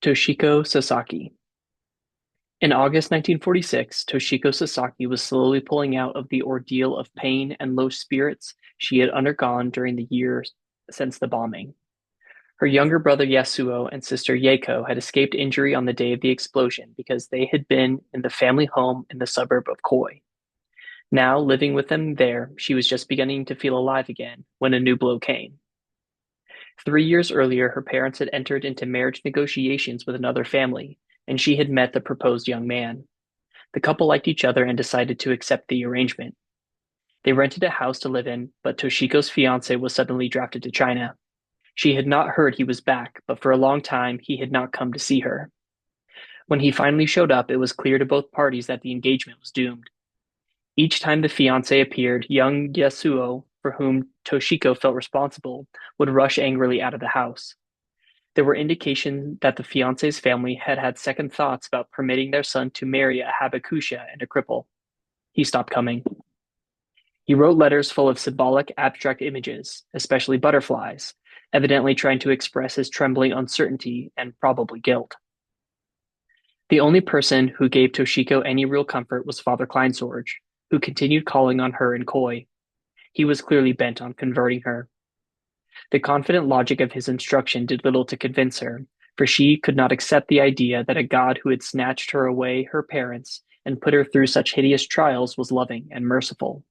Toshiko Sasaki. In August 1946, Toshiko Sasaki was slowly pulling out of the ordeal of pain and low spirits she had undergone during the years since the bombing. Her younger brother Yasuo and sister Yeiko had escaped injury on the day of the explosion because they had been in the family home in the suburb of Koi. Now, living with them there, she was just beginning to feel alive again when a new blow came. 3 years earlier, her parents had entered into marriage negotiations with another family, and she had met the proposed young man. The couple liked each other and decided to accept the arrangement. They rented a house to live in, but Toshiko's fiance was suddenly drafted to China. She had not heard he was back, but for a long time he had not come to see her. When he finally showed up, it was clear to both parties that the engagement was doomed. Each time the fiance appeared, young Yasuo, for whom Toshiko felt responsible, would rush angrily out of the house. There were indications that the fiance's family had had second thoughts about permitting their son to marry a habakusha and a cripple. He stopped coming. He wrote letters full of symbolic, abstract images, especially butterflies, evidently trying to express his trembling uncertainty and probably guilt. The only person who gave Toshiko any real comfort was Father Kleinsorge, who continued calling on her in Koi. He was clearly bent on converting her. The confident logic of his instruction did little to convince her, for she could not accept the idea that a God who had snatched her away her parents and put her through such hideous trials was loving and merciful.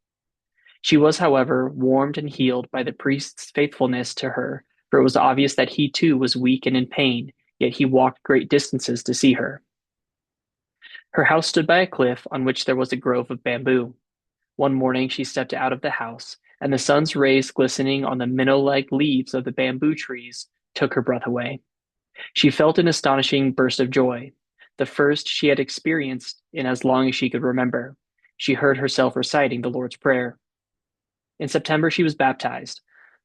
She was, however, warmed and healed by the priest's faithfulness to her, for it was obvious that he too was weak and in pain, yet he walked great distances to see her. Her house stood by a cliff on which there was a grove of bamboo. One morning she stepped out of the house, and the sun's rays glistening on the minnow-like leaves of the bamboo trees took her breath away. She felt an astonishing burst of joy, the first she had experienced in as long as she could remember. She heard herself reciting the Lord's Prayer. In September, she was baptized.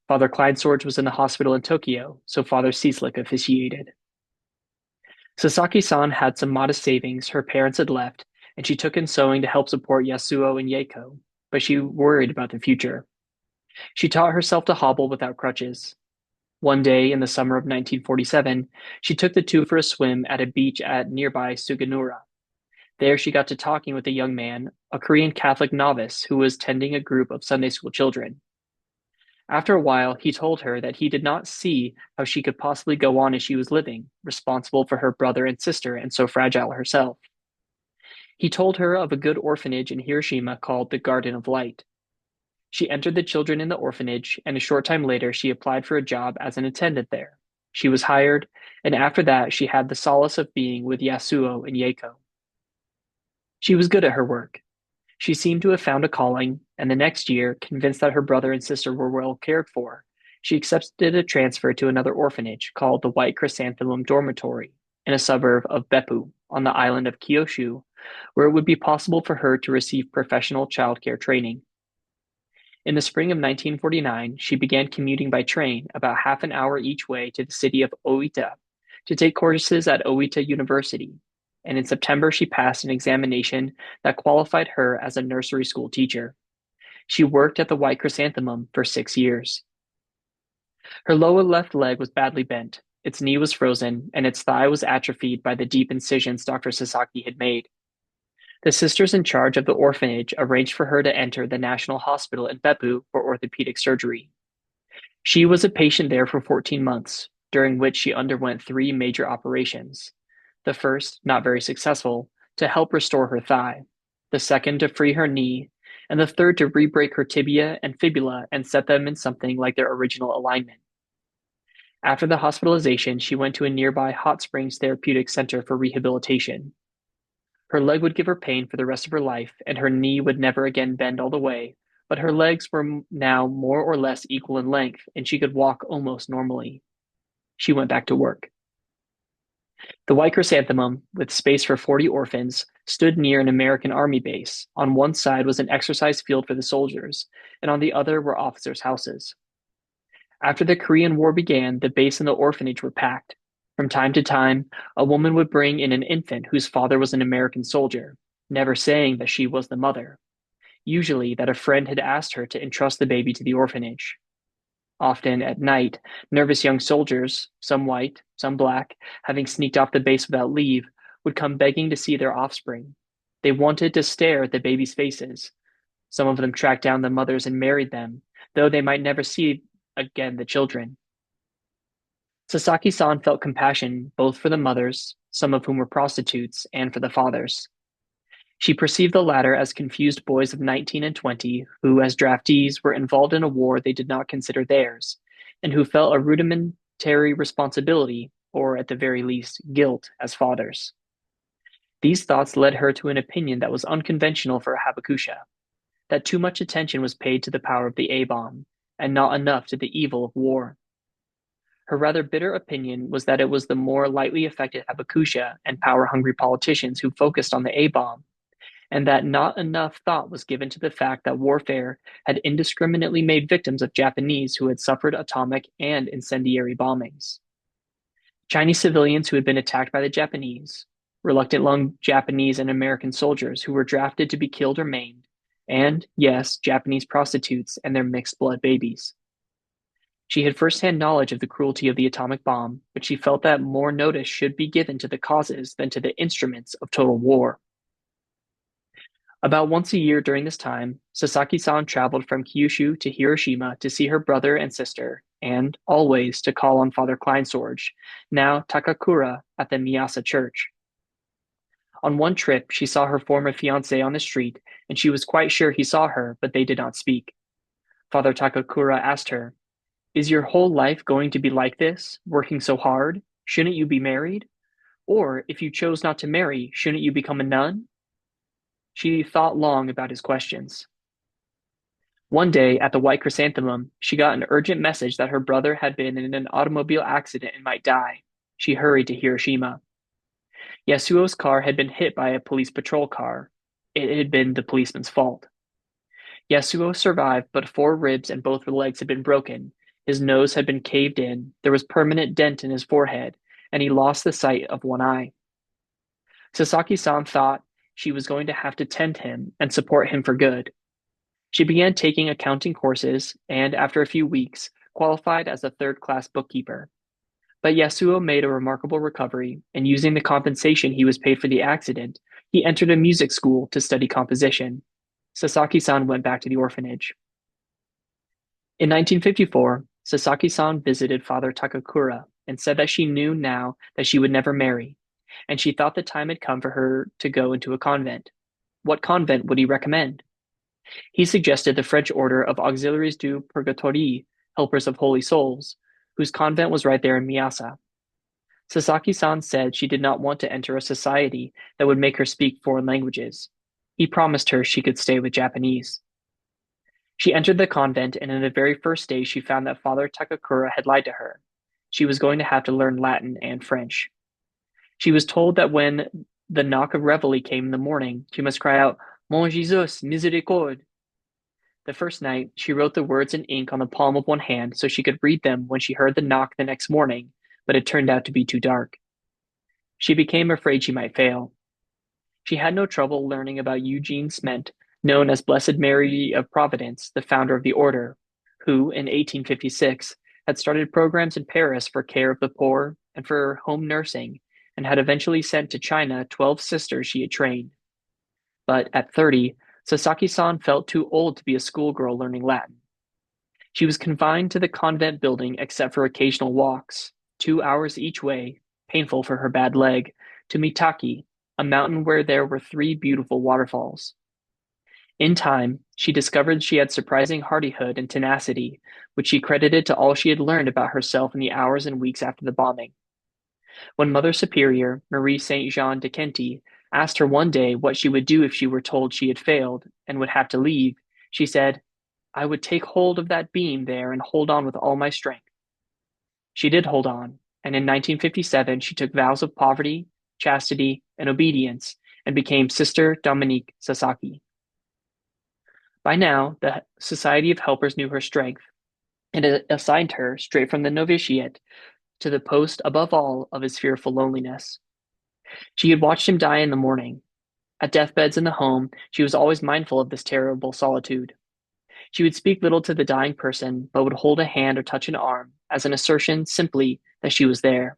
Father Kleinsorge was in the hospital in Tokyo, so Father Cieslik officiated. Sasaki-san had some modest savings her parents had left, and she took in sewing to help support Yasuo and Yeiko, but she worried about the future. She taught herself to hobble without crutches. One day in the summer of 1947, she took the two for a swim at a beach at nearby Suganura. There she got to talking with a young man, a Korean Catholic novice who was tending a group of Sunday school children. After a while, he told her that he did not see how she could possibly go on as she was living, responsible for her brother and sister and so fragile herself. He told her of a good orphanage in Hiroshima called the Garden of Light. She entered the children in the orphanage, and a short time later she applied for a job as an attendant there. She was hired, and after that she had the solace of being with Yasuo and Yeiko. She was good at her work. She seemed to have found a calling, and the next year, convinced that her brother and sister were well cared for, she accepted a transfer to another orphanage called the White Chrysanthemum Dormitory in a suburb of Beppu on the island of Kyushu, where it would be possible for her to receive professional childcare training. In the spring of 1949, she began commuting by train about half an hour each way to the city of Oita to take courses at Oita University, and in September she passed an examination that qualified her as a nursery school teacher. She worked at the White Chrysanthemum for 6 years. Her lower left leg was badly bent, its knee was frozen, and its thigh was atrophied by the deep incisions Dr. Sasaki had made. The sisters in charge of the orphanage arranged for her to enter the National Hospital in Beppu for orthopedic surgery. She was a patient there for 14 months, during which she underwent 3 major operations. The first, not very successful, to help restore her thigh, the second to free her knee, and the third to re-break her tibia and fibula and set them in something like their original alignment. After the hospitalization, she went to a nearby Hot Springs Therapeutic Center for rehabilitation. Her leg would give her pain for the rest of her life, and her knee would never again bend all the way, but her legs were now more or less equal in length, and she could walk almost normally. She went back to work. The White Chrysanthemum, with space for 40 orphans, stood near an American Army base. On one side was an exercise field for the soldiers, and on the other were officers' houses. After the Korean War began, the base and the orphanage were packed. From time to time, a woman would bring in an infant whose father was an American soldier, never saying that she was the mother. Usually that a friend had asked her to entrust the baby to the orphanage. Often at night, nervous young soldiers, some white, some black, having sneaked off the base without leave, would come begging to see their offspring. They wanted to stare at the babies' faces. Some of them tracked down the mothers and married them, though they might never see again the children. Sasaki-san felt compassion both for the mothers, some of whom were prostitutes, and for the fathers. She perceived the latter as confused boys of 19 and 20 who, as draftees, were involved in a war they did not consider theirs, and who felt a rudimentary responsibility, or at the very least, guilt, as fathers. These thoughts led her to an opinion that was unconventional for a Habakusha, that too much attention was paid to the power of the A-bomb, and not enough to the evil of war. Her rather bitter opinion was that it was the more lightly affected Habakusha and power-hungry politicians who focused on the A-bomb, and that not enough thought was given to the fact that warfare had indiscriminately made victims of Japanese who had suffered atomic and incendiary bombings. Chinese civilians who had been attacked by the Japanese, reluctant young Japanese and American soldiers who were drafted to be killed or maimed, and, yes, Japanese prostitutes and their mixed blood babies. She had first-hand knowledge of the cruelty of the atomic bomb, but she felt that more notice should be given to the causes than to the instruments of total war. About once a year during this time, Sasaki-san traveled from Kyushu to Hiroshima to see her brother and sister, and, always, to call on Father Kleinsorge, now Takakura, at the Miyasa church. On one trip, she saw her former fiancé on the street, and she was quite sure he saw her, but they did not speak. Father Takakura asked her, "Is your whole life going to be like this, working so hard? Shouldn't you be married? Or, if you chose not to marry, shouldn't you become a nun?" She thought long about his questions. One day, at the White Chrysanthemum, she got an urgent message that her brother had been in an automobile accident and might die. She hurried to Hiroshima. Yasuo's car had been hit by a police patrol car. It had been the policeman's fault. Yasuo survived, but 4 ribs and both legs had been broken. His nose had been caved in, there was permanent dent in his forehead, and he lost the sight of one eye. Sasaki-san thought she was going to have to tend him and support him for good. She began taking accounting courses and, after a few weeks, qualified as a third-class bookkeeper. But Yasuo made a remarkable recovery, and using the compensation he was paid for the accident, he entered a music school to study composition. Sasaki-san went back to the orphanage. In 1954, Sasaki-san visited Father Takakura and said that she knew now that she would never marry, and she thought the time had come for her to go into a convent. What convent would he recommend? He suggested the French order of Auxiliaries du Purgatoire, Helpers of Holy Souls, whose convent was right there in Miyasa. Sasaki-san said she did not want to enter a society that would make her speak foreign languages. He promised her she could stay with Japanese. She entered the convent, and in the very first day she found that Father Takakura had lied to her. She was going to have to learn Latin and French. She was told that when the knock of reveille came in the morning, she must cry out, "Mon Jesus, miséricorde." The first night, she wrote the words in ink on the palm of one hand so she could read them when she heard the knock the next morning, but it turned out to be too dark. She became afraid she might fail. She had no trouble learning about Eugene Sment, known as Blessed Mary of Providence, the founder of the order, who, in 1856, had started programs in Paris for care of the poor and for home nursing, and had eventually sent to China 12 sisters she had trained. But at 30, Sasaki-san felt too old to be a schoolgirl learning Latin. She was confined to the convent building except for occasional walks, 2 hours each way, painful for her bad leg, to Mitaki, a mountain where there were 3 beautiful waterfalls. In time, she discovered she had surprising hardihood and tenacity, which she credited to all she had learned about herself in the hours and weeks after the bombing. When Mother Superior, Marie Saint Jean de Kenty, asked her one day what she would do if she were told she had failed and would have to leave, she said, "I would take hold of that beam there and hold on with all my strength." She did hold on, and in 1957 she took vows of poverty, chastity, and obedience, and became Sister Dominique Sasaki. By now, the Society of Helpers knew her strength, and it assigned her, straight from the novitiate, to the post above all of his fearful loneliness. She had watched him die in the morning. At deathbeds in the home, she was always mindful of this terrible solitude. She would speak little to the dying person, but would hold a hand or touch an arm as an assertion simply that she was there.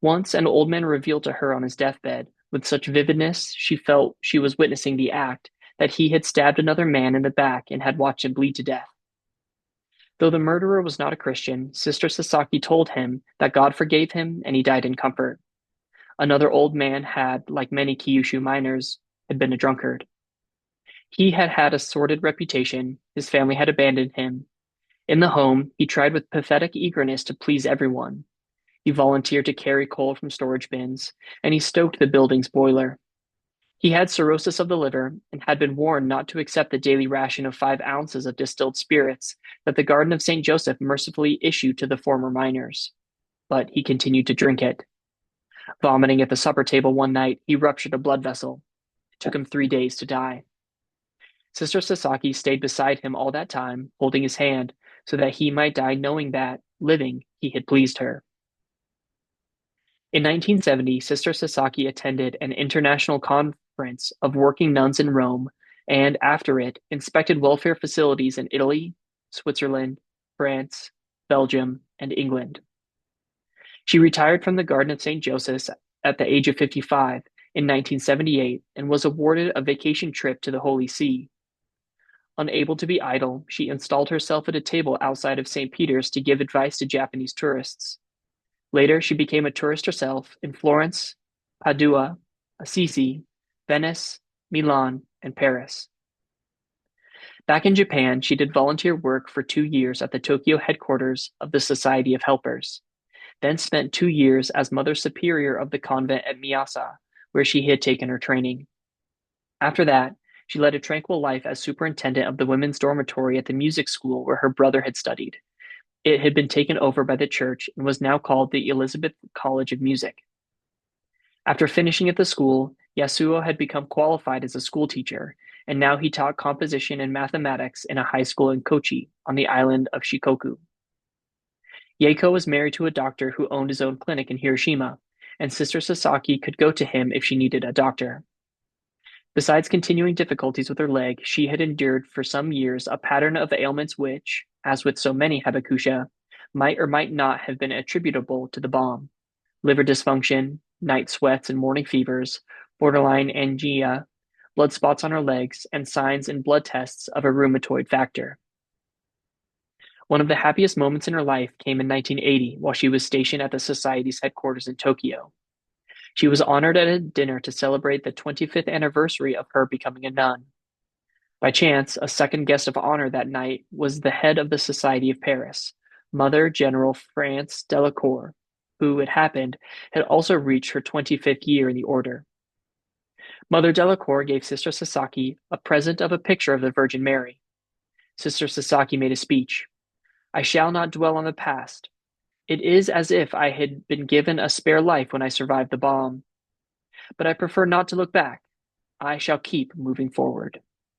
Once an old man revealed to her on his deathbed, with such vividness she felt she was witnessing the act, that he had stabbed another man in the back and had watched him bleed to death. Though the murderer was not a Christian, Sister Sasaki told him that God forgave him and he died in comfort. Another old man had, like many Kyushu miners, had been a drunkard. He had had a sordid reputation, his family had abandoned him. In the home, he tried with pathetic eagerness to please everyone. He volunteered to carry coal from storage bins, and he stoked the building's boiler. He had cirrhosis of the liver and had been warned not to accept the daily ration of 5 ounces of distilled spirits that the Garden of St. Joseph mercifully issued to the former miners. But he continued to drink it. Vomiting at the supper table one night, he ruptured a blood vessel. It took him 3 days to die. Sister Sasaki stayed beside him all that time, holding his hand, so that he might die knowing that, living, he had pleased her. In 1970, Sister Sasaki attended an international conference of working nuns in Rome and, after it, inspected welfare facilities in Italy, Switzerland, France, Belgium, and England. She retired from the Garden of St. Joseph's at the age of 55 in 1978 and was awarded a vacation trip to the Holy See. Unable to be idle, she installed herself at a table outside of St. Peter's to give advice to Japanese tourists. Later, she became a tourist herself in Florence, Padua, Assisi, Venice, Milan, and Paris. Back in Japan, she did volunteer work for 2 years at the Tokyo headquarters of the Society of Helpers, then spent 2 years as Mother Superior of the convent at Miyasa, where she had taken her training. After that, she led a tranquil life as superintendent of the women's dormitory at the music school where her brother had studied. It had been taken over by the church and was now called the Elizabeth College of Music. After finishing at the school, Yasuo had become qualified as a schoolteacher, and now he taught composition and mathematics in a high school in Kochi on the island of Shikoku. Yeiko was married to a doctor who owned his own clinic in Hiroshima, and Sister Sasaki could go to him if she needed a doctor. Besides continuing difficulties with her leg, she had endured for some years a pattern of ailments which, as with so many habakusha, might or might not have been attributable to the bomb. Liver dysfunction, night sweats and morning fevers, borderline angina, blood spots on her legs, and signs in blood tests of a rheumatoid factor. One of the happiest moments in her life came in 1980 while she was stationed at the Society's headquarters in Tokyo. She was honored at a dinner to celebrate the 25th anniversary of her becoming a nun. By chance, a second guest of honor that night was the head of the Society of Paris, Mother General France Delacour, who, it happened, had also reached her 25th year in the order. Mother Delacour gave Sister Sasaki a present of a picture of the Virgin Mary. Sister Sasaki made a speech. I shall not dwell on the past. It is as if I had been given a spare life when I survived the bomb. But I prefer not to look back. I shall keep moving forward.